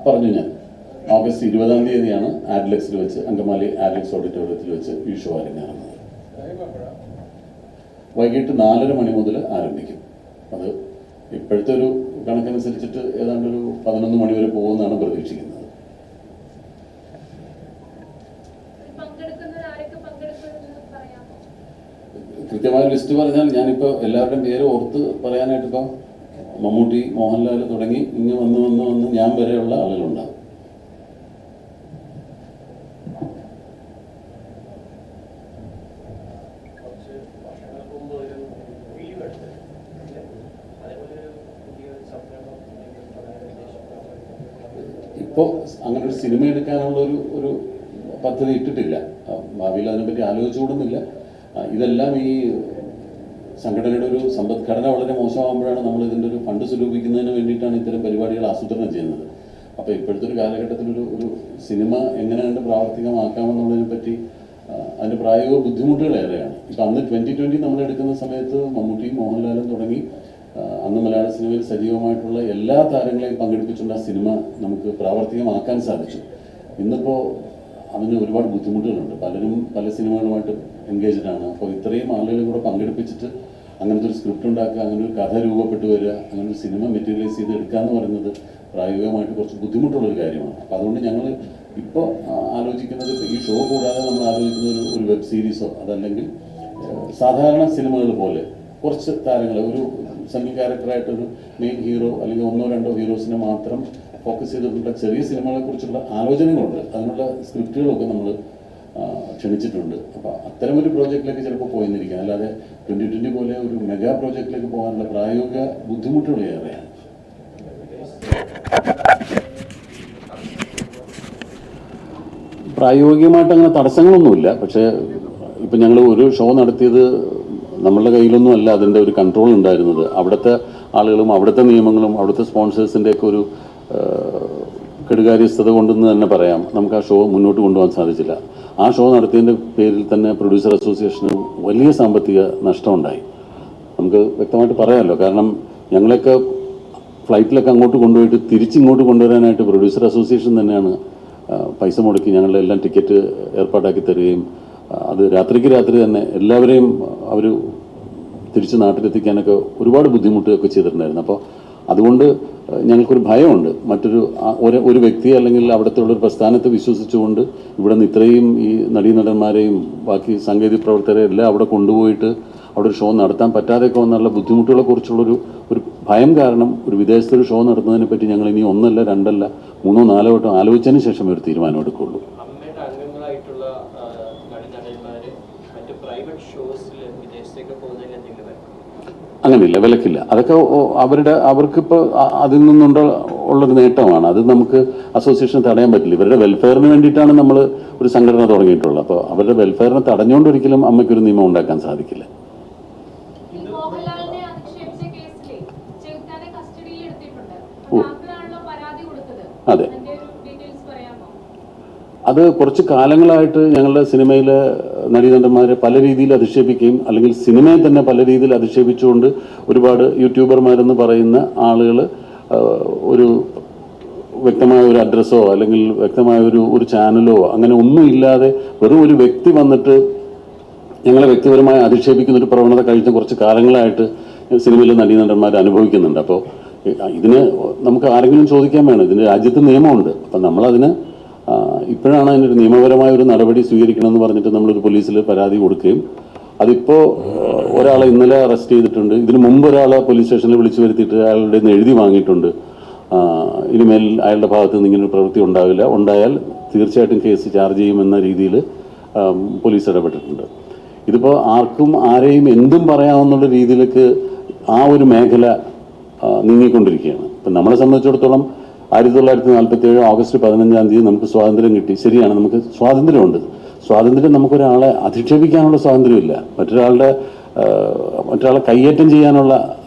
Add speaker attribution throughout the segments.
Speaker 1: പറഞ്ഞു ഞാൻ ഓഗസ്റ്റ് 20-ാം തീയതിയാണ് ആഡ്ലെക്സിൽ വെച്ച് അങ്കമാലി ആഡ്ലെക്സ് ഓഡിറ്റോറിയത്തിൽ വെച്ച് ഈ ഷോ അരങ്ങേറുന്നത്. വൈകിട്ട് 4:30 മണി മുതൽ ആരംഭിക്കും. അത് ഇപ്പോഴത്തെ ഒരു കണക്കനുസരിച്ചിട്ട് ഏതാണ്ട് ഒരു 11 മണി വരെ പോകുമെന്നാണ് പ്രതീക്ഷിക്കുന്നത്. കൃത്യമായ ലിസ്റ്റ് പറഞ്ഞാൽ ഞാനിപ്പോൾ എല്ലാവരുടെയും പേര് ഓർത്ത് പറയാനായിട്ടിപ്പോൾ മമ്മൂട്ടി, മോഹൻലാൽ തുടങ്ങി ഇങ്ങ് വന്ന് ഞാൻ വരെയുള്ള ആളുകളുണ്ടാകും. ഇപ്പോൾ അങ്ങനെ ഒരു സിനിമ എടുക്കാനുള്ള ഒരു പദ്ധതി ഇട്ടിട്ടില്ല. ഭാവിയിൽ അതിനെപ്പറ്റി ആലോചിച്ചുകൂടുന്നില്ല. ഇതെല്ലാം ഈ സംഘടനയുടെ ഒരു സമ്പദ്ഘടന വളരെ മോശമാകുമ്പോഴാണ് നമ്മൾ ഇതിൻ്റെ ഒരു ഫണ്ട് സ്വരൂപിക്കുന്നതിന് വേണ്ടിയിട്ടാണ് ഇത്തരം പരിപാടികൾ ആസൂത്രണം ചെയ്യുന്നത്. അപ്പോൾ ഇപ്പോഴത്തെ ഒരു കാലഘട്ടത്തിലൊരു സിനിമ എങ്ങനെ കണ്ട് പ്രാവർത്തികമാക്കാമെന്നുള്ളതിനെ പറ്റി അതിൻ്റെ പ്രായോഗിക ബുദ്ധിമുട്ടുകളേറെയാണ്. ഇപ്പം അന്ന് 2020 നമ്മൾ എടുക്കുന്ന സമയത്ത് മമ്മൂട്ടിയും മോഹൻലാലും തുടങ്ങി അന്ന് മലയാള സിനിമയിൽ സജീവമായിട്ടുള്ള എല്ലാ താരങ്ങളെയും പങ്കെടുപ്പിച്ചുകൊണ്ട് ആ സിനിമ നമുക്ക് പ്രാവർത്തികമാക്കാൻ സാധിച്ചു. ഇന്നിപ്പോൾ അതിന് ഒരുപാട് ബുദ്ധിമുട്ടുകളുണ്ട്. പലരും പല സിനിമകളുമായിട്ട് എൻഗേജ്ഡാണ്. അപ്പോൾ ഇത്രയും ആളുകളെ കൂടെ പങ്കെടുപ്പിച്ചിട്ട് അങ്ങനത്തെ ഒരു സ്ക്രിപ്റ്റ് ഉണ്ടാക്കുക, അങ്ങനെ ഒരു കഥ രൂപപ്പെട്ടു വരിക, അങ്ങനെ ഒരു സിനിമ മെറ്റീരിയലൈസ് ചെയ്ത് എടുക്കുക എന്ന് പറയുന്നത് പ്രായോഗികമായിട്ട് കുറച്ച് ബുദ്ധിമുട്ടുള്ളൊരു കാര്യമാണ്. അപ്പോൾ അതുകൊണ്ട് ഞങ്ങൾ ഇപ്പോൾ ആലോചിക്കുന്നത്, ഈ ഷോ കൂടാതെ നമ്മൾ ആലോചിക്കുന്ന ഒരു വെബ് സീരീസോ അതല്ലെങ്കിൽ സാധാരണ സിനിമകൾ പോലെ കുറച്ച് താരങ്ങളെ ഒരു സെൻട്രൽ ക്യാരക്ടറായിട്ടൊരു മെയിൻ ഹീറോ അല്ലെങ്കിൽ 1-2 ഹീറോസിനെ മാത്രം ഫോക്കസ് ചെയ്തിട്ടുള്ള ചെറിയ സിനിമകളെ കുറിച്ചുള്ള ആലോചനകളുണ്ട്. അതിനുള്ള സ്ക്രിപ്റ്റുകളൊക്കെ നമ്മൾ ക്ഷണിച്ചിട്ടുണ്ട്. അപ്പോൾ അത്തരമൊരു പ്രോജക്റ്റിലേക്ക് ചിലപ്പോൾ പോയെന്നിരിക്കാം. അല്ലാതെ 2020 പോലെ ഒരു മെഗാ പ്രോജക്റ്റിലേക്ക് പോകാനുള്ള പ്രായോഗിക ബുദ്ധിമുട്ടുകൾ ഏറെയാണ്. പ്രായോഗികമായിട്ട് അങ്ങനെ തടസ്സങ്ങളൊന്നുമില്ല. പക്ഷേ ഇപ്പം ഞങ്ങൾ ഒരു ഷോ നടത്തിയത് നമ്മളുടെ കയ്യിലൊന്നും അല്ല അതിൻ്റെ ഒരു കൺട്രോൾ ഉണ്ടായിരുന്നത്. അവിടുത്തെ ആളുകളും അവിടുത്തെ നിയമങ്ങളും അവിടുത്തെ സ്പോൺസേഴ്സിൻ്റെയൊക്കെ ഒരു കെടുകാര്യസ്ഥത കൊണ്ടെന്ന് തന്നെ പറയാം നമുക്ക് ആ ഷോ മുന്നോട്ട് കൊണ്ടുപോകാൻ സാധിച്ചില്ല. ആ ഷോ നടത്തിയതിൻ്റെ പേരിൽ തന്നെ പ്രൊഡ്യൂസർ അസോസിയേഷന് വലിയ സാമ്പത്തിക നഷ്ടമുണ്ടായി. നമുക്ക് വ്യക്തമായിട്ട് പറയാമല്ലോ. കാരണം ഞങ്ങളൊക്കെ ഫ്ലൈറ്റിലൊക്കെ അങ്ങോട്ട് കൊണ്ടുപോയിട്ട് തിരിച്ചിങ്ങോട്ട് കൊണ്ടുവരാനായിട്ട് പ്രൊഡ്യൂസർ അസോസിയേഷൻ തന്നെയാണ് പൈസ മുടക്കി ഞങ്ങളുടെ എല്ലാം ടിക്കറ്റ് ഏർപ്പാടാക്കി തരികയും അത് രാത്രിക്ക് രാത്രി തന്നെ എല്ലാവരെയും അവർ തിരിച്ച് നാട്ടിലെത്തിക്കാനൊക്കെ ഒരുപാട് ബുദ്ധിമുട്ടുകയൊക്കെ ചെയ്തിട്ടുണ്ടായിരുന്നു. അപ്പോൾ അതുകൊണ്ട് ഞങ്ങൾക്കൊരു ഭയമുണ്ട്. ഒരു വ്യക്തി അല്ലെങ്കിൽ അവിടുത്തെ ഉള്ളൊരു പ്രസ്ഥാനത്തെ വിശ്വസിച്ചുകൊണ്ട് ഇവിടെ നിന്ന് ഇത്രയും ഈ നടീനടന്മാരെയും ബാക്കി സാങ്കേതിക പ്രവർത്തകരെ എല്ലാം അവിടെ കൊണ്ടുപോയിട്ട് അവിടെ ഒരു ഷോ നടത്താൻ പറ്റാതെയൊക്കെ വന്നുള്ള ബുദ്ധിമുട്ടുകളെ കുറിച്ചുള്ളൊരു ഭയം കാരണം ഒരു വിദേശത്തൊരു ഷോ നടത്തുന്നതിനെ പറ്റി ഞങ്ങൾ ഇനി 1 അല്ല 2 അല്ല 3 4 വട്ടം ആലോചിച്ചതിന് ശേഷമേ ഒരു തീരുമാനം എടുക്കുകയുള്ളൂ. അങ്ങനെയില്ല, വിലക്കില്ല. അതൊക്കെ അവർക്കിപ്പോൾ അതിൽ നിന്നുള്ളൊരു നേട്ടമാണ്. അത് നമുക്ക് അസോസിയേഷൻ തടയാൻ പറ്റില്ല. ഇവരുടെ വെൽഫെയറിന് വേണ്ടിയിട്ടാണ് നമ്മൾ ഒരു സംഘടന തുടങ്ങിയിട്ടുള്ളത്. അപ്പോൾ അവരുടെ വെൽഫെയറിനെ തടഞ്ഞുകൊണ്ടൊരിക്കലും അമ്മയ്ക്കൊരു നിയമം ഉണ്ടാക്കാൻ സാധിക്കില്ല. അതെ, അത് കുറച്ച് കാലങ്ങളായിട്ട് ഞങ്ങളുടെ സിനിമയിലെ നടീനടന്മാരെ പല രീതിയിൽ അധിക്ഷേപിക്കുകയും അല്ലെങ്കിൽ സിനിമയെ തന്നെ പല രീതിയിൽ അധിക്ഷേപിച്ചുകൊണ്ട് ഒരുപാട് യൂട്യൂബർമാരെന്ന് പറയുന്ന ആളുകൾ ഒരു വ്യക്തമായ ഒരു അഡ്രസ്സോ അല്ലെങ്കിൽ വ്യക്തമായ ഒരു ചാനലോ അങ്ങനെ ഒന്നും ഇല്ലാതെ വെറും ഒരു വ്യക്തി വന്നിട്ട് ഞങ്ങളെ വ്യക്തിപരമായി അധിക്ഷേപിക്കുന്ന ഒരു പ്രവണത കഴിഞ്ഞ കുറച്ച് കാലങ്ങളായിട്ട് സിനിമയിലെ നടീനടന്മാർ അനുഭവിക്കുന്നുണ്ട്. അപ്പോൾ ഇതിന് നമുക്ക് ആരെങ്കിലും ചോദിക്കാൻ വേണം. ഇതിന് രാജ്യത്ത് നിയമമുണ്ട്. അപ്പം നമ്മളതിന് ഇപ്പോഴാണ് അതിനൊരു നിയമപരമായ ഒരു നടപടി സ്വീകരിക്കണമെന്ന് പറഞ്ഞിട്ട് നമ്മളൊരു പോലീസിൽ പരാതി കൊടുക്കുകയും അതിപ്പോൾ ഒരാളെ ഇന്നലെ അറസ്റ്റ് ചെയ്തിട്ടുണ്ട്. ഇതിന് മുമ്പ് ഒരാളെ പോലീസ് സ്റ്റേഷനിൽ വിളിച്ചു വരുത്തിയിട്ട് അയാളുടെ നിന്ന് എഴുതി വാങ്ങിയിട്ടുണ്ട്. ഇനിമേൽ അയാളുടെ ഭാഗത്ത് നിന്ന് ഇങ്ങനൊരു പ്രവൃത്തി ഉണ്ടാവില്ല, ഉണ്ടായാൽ തീർച്ചയായിട്ടും കേസ് ചാർജ് ചെയ്യുമെന്ന രീതിയിൽ പോലീസ് ഇടപെട്ടിട്ടുണ്ട്. ഇതിപ്പോൾ ആർക്കും ആരെയും എന്തും പറയാമെന്നുള്ള രീതിയിലേക്ക് ആ ഒരു മേഖല നീങ്ങിക്കൊണ്ടിരിക്കുകയാണ്. ഇപ്പം നമ്മളെ സംബന്ധിച്ചിടത്തോളം 1947 ഓഗസ്റ്റ് 15-ാം തീയതി നമുക്ക് സ്വാതന്ത്ര്യം കിട്ടി. ശരിയാണ്, നമുക്ക് സ്വാതന്ത്ര്യമുണ്ട്. സ്വാതന്ത്ര്യം നമുക്കൊരാളെ അധിക്ഷേപിക്കാനുള്ള സ്വാതന്ത്ര്യമില്ല. മറ്റൊരാളെ കയ്യേറ്റം ചെയ്യാനുള്ള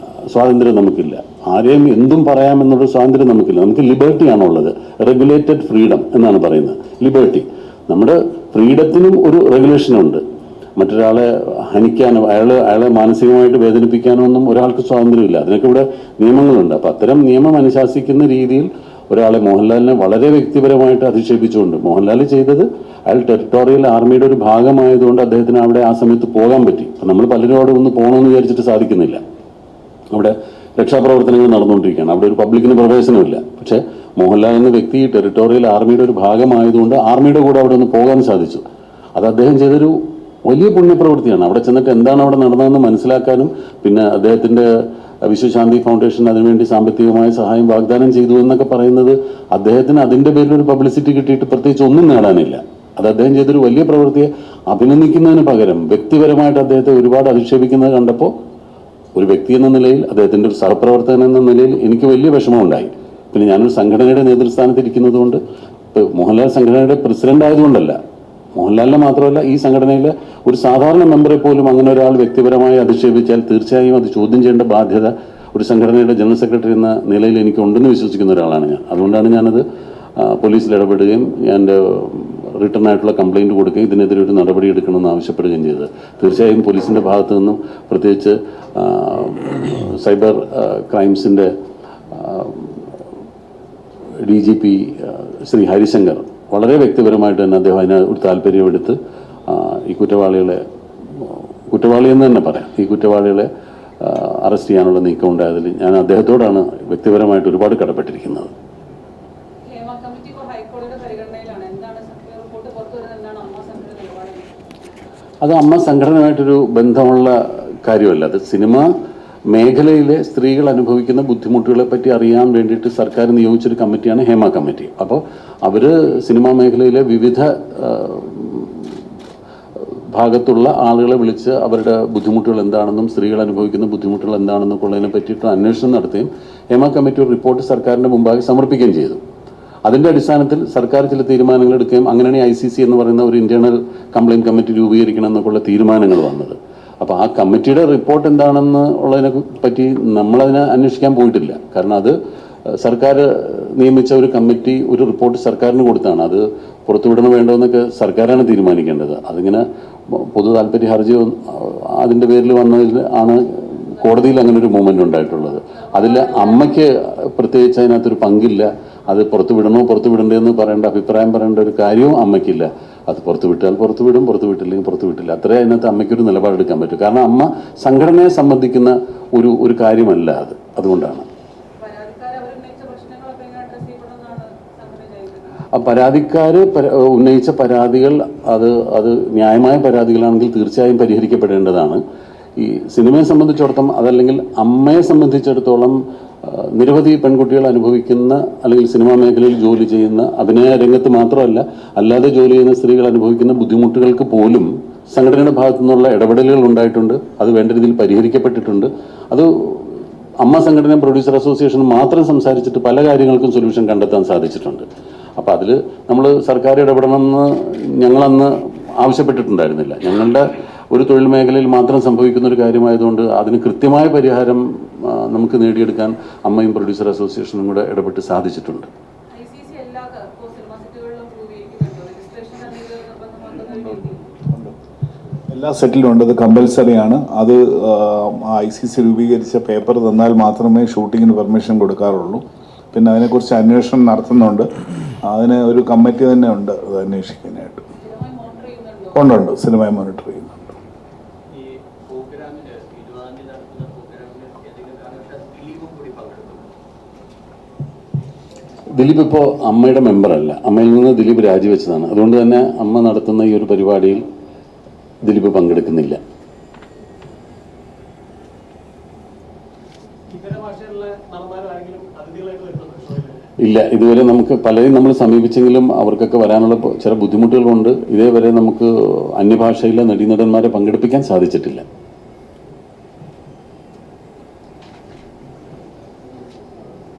Speaker 1: സ്വാതന്ത്ര്യം നമുക്കില്ല. ആരെയും എന്തും പറയാമെന്നുള്ള സ്വാതന്ത്ര്യം നമുക്കില്ല. നമുക്ക് ലിബർട്ടിയാണുള്ളത്. റെഗുലേറ്റഡ് ഫ്രീഡം എന്നാണ് പറയുന്നത്. ലിബർട്ടി. നമ്മുടെ ഫ്രീഡത്തിനും ഒരു റെഗുലേഷനുണ്ട്. മറ്റൊരാളെ ഹനിക്കാനോ അയാളെ മാനസികമായിട്ട് വേദനിപ്പിക്കാനോ ഒന്നും ഒരാൾക്ക് സ്വാതന്ത്ര്യമില്ല. അതിനൊക്കെ ഇവിടെ നിയമങ്ങളുണ്ട്. അപ്പം അത്തരം നിയമം അനുശാസിക്കുന്ന രീതിയിൽ ഒരാളെ മോഹൻലാലിനെ വളരെ വ്യക്തിപരമായിട്ട് അധിക്ഷേപിച്ചുകൊണ്ട് മോഹൻലാൽ ചെയ്തത് അയാൾ ടെറിട്ടോറിയൽ ആർമിയുടെ ഒരു ഭാഗമായതുകൊണ്ട് അദ്ദേഹത്തിന് അവിടെ ആ സമയത്ത് പോകാൻ പറ്റി. അപ്പം നമ്മൾ പലരും അവിടെ ഒന്ന് പോകണമെന്ന് വിചാരിച്ചിട്ട് സാധിക്കുന്നില്ല. അവിടെ രക്ഷാപ്രവർത്തനങ്ങൾ നടന്നുകൊണ്ടിരിക്കുകയാണ്, അവിടെ ഒരു പബ്ലിക്കിന് പ്രവേശനമില്ല. പക്ഷേ മോഹൻലാൽ എന്ന വ്യക്തി ടെറിട്ടോറിയൽ ആർമിയുടെ ഒരു ഭാഗമായതുകൊണ്ട് ആർമിയുടെ കൂടെ അവിടെ ഒന്ന് പോകാൻ സാധിച്ചു. അത് അദ്ദേഹം ചെയ്തൊരു വലിയ പുണ്യപ്രവൃത്തിയാണ്. അവിടെ ചെന്നിട്ട് എന്താണ് അവിടെ നടന്നതെന്ന് മനസ്സിലാക്കാനും പിന്നെ അദ്ദേഹത്തിൻ്റെ വിശ്വശാന്തി ഫൗണ്ടേഷൻ അതിനുവേണ്ടി സാമ്പത്തികമായ സഹായം വാഗ്ദാനം ചെയ്തു എന്നൊക്കെ പറയുന്നത് അദ്ദേഹത്തിന് അതിൻ്റെ പേരിൽ ഒരു പബ്ലിസിറ്റി കിട്ടിയിട്ട് പ്രത്യേകിച്ച് ഒന്നും നേടാനില്ല. അത് അദ്ദേഹം ചെയ്തൊരു വലിയ പ്രവൃത്തിയെ അഭിനന്ദിക്കുന്നതിന് പകരം വ്യക്തിപരമായിട്ട് അദ്ദേഹത്തെ ഒരുപാട് അധിക്ഷേപിക്കുന്നത് കണ്ടപ്പോൾ ഒരു വ്യക്തി എന്ന നിലയിൽ, അദ്ദേഹത്തിൻ്റെ ഒരു സഹപ്രവർത്തകൻ എന്ന നിലയിൽ എനിക്ക് വലിയ വിഷമമുണ്ടായി. പിന്നെ ഞാനൊരു സംഘടനയുടെ നേതൃസ്ഥാനത്തിരിക്കുന്നത് കൊണ്ട്, മോഹൻലാൽ സംഘടനയുടെ പ്രസിഡന്റ് ആയതുകൊണ്ടല്ല, മോഹൻലാലിനെ മാത്രമല്ല ഈ സംഘടനയിലെ ഒരു സാധാരണ മെമ്പറെ പോലും അങ്ങനെ ഒരാൾ വ്യക്തിപരമായി അധിക്ഷേപിച്ചാൽ തീർച്ചയായും അത് ചോദ്യം ചെയ്യേണ്ട ബാധ്യത ഒരു സംഘടനയുടെ ജനറൽ സെക്രട്ടറി എന്ന നിലയിൽ എനിക്ക് ഉണ്ടെന്ന് വിശ്വസിക്കുന്ന ഒരാളാണ് ഞാൻ. അതുകൊണ്ടാണ് ഞാനത് പോലീസിൽ ഇടപെടുകയും എൻ്റെ റിട്ടേൺ ആയിട്ടുള്ള കംപ്ലയിൻറ്റ് കൊടുക്കുകയും ഇതിനെതിരെ ഒരു നടപടി എടുക്കണമെന്ന് ആവശ്യപ്പെടുകയും ചെയ്തത്. തീർച്ചയായും പോലീസിൻ്റെ ഭാഗത്തു നിന്നും, പ്രത്യേകിച്ച് സൈബർ ക്രൈംസിൻ്റെ DGP ശ്രീ ഹരിശങ്കർ വളരെ വ്യക്തിപരമായിട്ട് തന്നെ അദ്ദേഹം അതിന് ഒരു താല്പര്യമെടുത്ത് ഈ കുറ്റവാളി എന്ന് തന്നെ പറയാം, ഈ കുറ്റവാളികളെ അറസ്റ്റ് ചെയ്യാനുള്ള നീക്കം ഉണ്ടായതിൽ ഞാൻ അദ്ദേഹത്തോടാണ് വ്യക്തിപരമായിട്ട് ഒരുപാട് കടപ്പെട്ടിരിക്കുന്നത്. അത് അമ്മ സംഘടനയായിട്ടൊരു ബന്ധമുള്ള കാര്യമല്ല. അത് സിനിമ മേഖലയിലെ സ്ത്രീകൾ അനുഭവിക്കുന്ന ബുദ്ധിമുട്ടുകളെ പറ്റി അറിയാൻ വേണ്ടിയിട്ട് സർക്കാർ നിയോഗിച്ചൊരു കമ്മിറ്റിയാണ് ഹേമ കമ്മിറ്റി. അപ്പോൾ അവർ സിനിമാ മേഖലയിലെ വിവിധ ഭാഗത്തുള്ള ആളുകളെ വിളിച്ച് അവരുടെ ബുദ്ധിമുട്ടുകൾ എന്താണെന്നും സ്ത്രീകൾ അനുഭവിക്കുന്ന ബുദ്ധിമുട്ടുകൾ എന്താണെന്നൊക്കെ ഉള്ളതിനെ പറ്റിയിട്ട് അന്വേഷണം നടത്തുകയും ഹേമ കമ്മിറ്റി ഒരു റിപ്പോർട്ട് സർക്കാരിൻ്റെ മുമ്പാകെ സമർപ്പിക്കുകയും ചെയ്തു. അതിൻ്റെ അടിസ്ഥാനത്തിൽ സർക്കാർ ചില തീരുമാനങ്ങൾ എടുക്കുകയും അങ്ങനെയാണ് ICC എന്ന് പറയുന്ന ഒരു ഇന്റേണൽ കംപ്ലയിൻറ്റ് കമ്മിറ്റി രൂപീകരിക്കണം എന്നൊക്കെയുള്ള തീരുമാനങ്ങൾ വന്നത്. അപ്പോൾ ആ കമ്മിറ്റിയുടെ റിപ്പോർട്ട് എന്താണെന്ന് ഉള്ളതിനെ പറ്റി നമ്മളതിനെ അന്വേഷിക്കാൻ പോയിട്ടില്ല. കാരണം അത് സർക്കാർ നിയമിച്ച ഒരു കമ്മിറ്റി ഒരു റിപ്പോർട്ട് സർക്കാരിന് കൊടുത്താണ്. അത് പുറത്തുവിടണോ വേണ്ടോ എന്നൊക്കെ സർക്കാരാണ് തീരുമാനിക്കേണ്ടത്. അതിങ്ങനെ പൊതു താല്പര്യ ഹർജി അതിൻ്റെ പേരിൽ വന്നതിൽ ആണ് കോടതിയിൽ അങ്ങനെ ഒരു മൂവ്മെൻ്റ് ഉണ്ടായിട്ടുള്ളത്. അതിൽ അമ്മയ്ക്ക് പ്രത്യേകിച്ച് അതിനകത്തൊരു പങ്കില്ല. അത് പുറത്തു വിടണ്ടേന്ന് പറയേണ്ട അഭിപ്രായം പറയേണ്ട ഒരു കാര്യവും അമ്മയ്ക്കില്ല. അത് പുറത്തു വിട്ടാൽ പുറത്തു വിടും, പുറത്തു വിട്ടില്ലെങ്കിൽ പുറത്തു വിട്ടില്ല. അത്രേ അതിനകത്ത് അമ്മയ്ക്കൊരു നിലപാടെടുക്കാൻ പറ്റും. കാരണം അമ്മ സംഘടനയെ സംബന്ധിക്കുന്ന ഒരു കാര്യമല്ല അത്. അതുകൊണ്ടാണ് പരാതിക്കാർ ഉന്നയിച്ച പരാതികൾ അത് ന്യായമായ പരാതികളാണെങ്കിൽ തീർച്ചയായും പരിഹരിക്കപ്പെടേണ്ടതാണ്. ഈ സിനിമയെ സംബന്ധിച്ചിടത്തോളം അതല്ലെങ്കിൽ അമ്മയെ സംബന്ധിച്ചിടത്തോളം നിരവധി പെൺകുട്ടികൾ അനുഭവിക്കുന്ന അല്ലെങ്കിൽ സിനിമാ മേഖലയിൽ ജോലി ചെയ്യുന്ന, അഭിനയ രംഗത്ത് മാത്രമല്ല അല്ലാതെ ജോലി ചെയ്യുന്ന സ്ത്രീകൾ അനുഭവിക്കുന്ന ബുദ്ധിമുട്ടുകൾക്ക് പോലും സംഘടനയുടെ ഭാഗത്തു നിന്നുള്ള ഇടപെടലുകൾ ഉണ്ടായിട്ടുണ്ട്. അത് വേണ്ട രീതിയിൽ പരിഹരിക്കപ്പെട്ടിട്ടുണ്ട്. അത് അമ്മ സംഘടന പ്രൊഡ്യൂസർ അസോസിയേഷൻ മാത്രം സംസാരിച്ചിട്ട് പല കാര്യങ്ങൾക്കും സൊല്യൂഷൻ കണ്ടെത്താൻ സാധിച്ചിട്ടുണ്ട്. അപ്പോൾ അതിൽ നമ്മൾ സർക്കാർ ഇടപെടണമെന്ന് ഞങ്ങളന്ന് ആവശ്യപ്പെട്ടിട്ടുണ്ടായിരുന്നില്ല. ഞങ്ങളുടെ ഒരു തൊഴിൽ മേഖലയിൽ മാത്രം സംഭവിക്കുന്ന ഒരു കാര്യമായതുകൊണ്ട് അതിന് കൃത്യമായ പരിഹാരം നമുക്ക് നേടിയെടുക്കാൻ അമ്മയും പ്രൊഡ്യൂസർ അസോസിയേഷനും കൂടെ ഇടപെട്ട് സാധിച്ചിട്ടുണ്ട്.
Speaker 2: എല്ലാ സെറ്റിലും ഉണ്ട്, അത് കമ്പൽസറി ആണ്. അത് ICC രൂപീകരിച്ച പേപ്പർ തന്നാൽ മാത്രമേ ഷൂട്ടിങ്ങിന് പെർമിഷൻ കൊടുക്കാറുള്ളൂ. പിന്നെ അതിനെക്കുറിച്ച് അന്വേഷണം നടത്തുന്നുണ്ട്. അതിന് ഒരു കമ്മിറ്റി തന്നെ ഉണ്ട് അത് അന്വേഷിക്കാനായിട്ട്. ഉണ്ട്, സിനിമയെ മോണിറ്റർ ചെയ്യുന്നുണ്ട്.
Speaker 1: ദിലീപ് ഇപ്പോൾ അമ്മയുടെ മെമ്പറല്ല. അമ്മയിൽ നിന്ന് ദിലീപ് രാജിവെച്ചതാണ്. അതുകൊണ്ട് തന്നെ അമ്മ നടത്തുന്ന ഈ ഒരു പരിപാടിയിൽ ദിലീപ് പങ്കെടുക്കുന്നില്ല. ഇല്ല, ഇതുവരെ നമുക്ക് പലരെയും നമ്മൾ സമീപിച്ചെങ്കിലും അവർക്കൊക്കെ വരാനുള്ള ചില ബുദ്ധിമുട്ടുകളുണ്ട്. ഇതേവരെ നമുക്ക് അന്യഭാഷയിലെ നടീനടന്മാരെ പങ്കെടുപ്പിക്കാൻ സാധിച്ചിട്ടില്ല.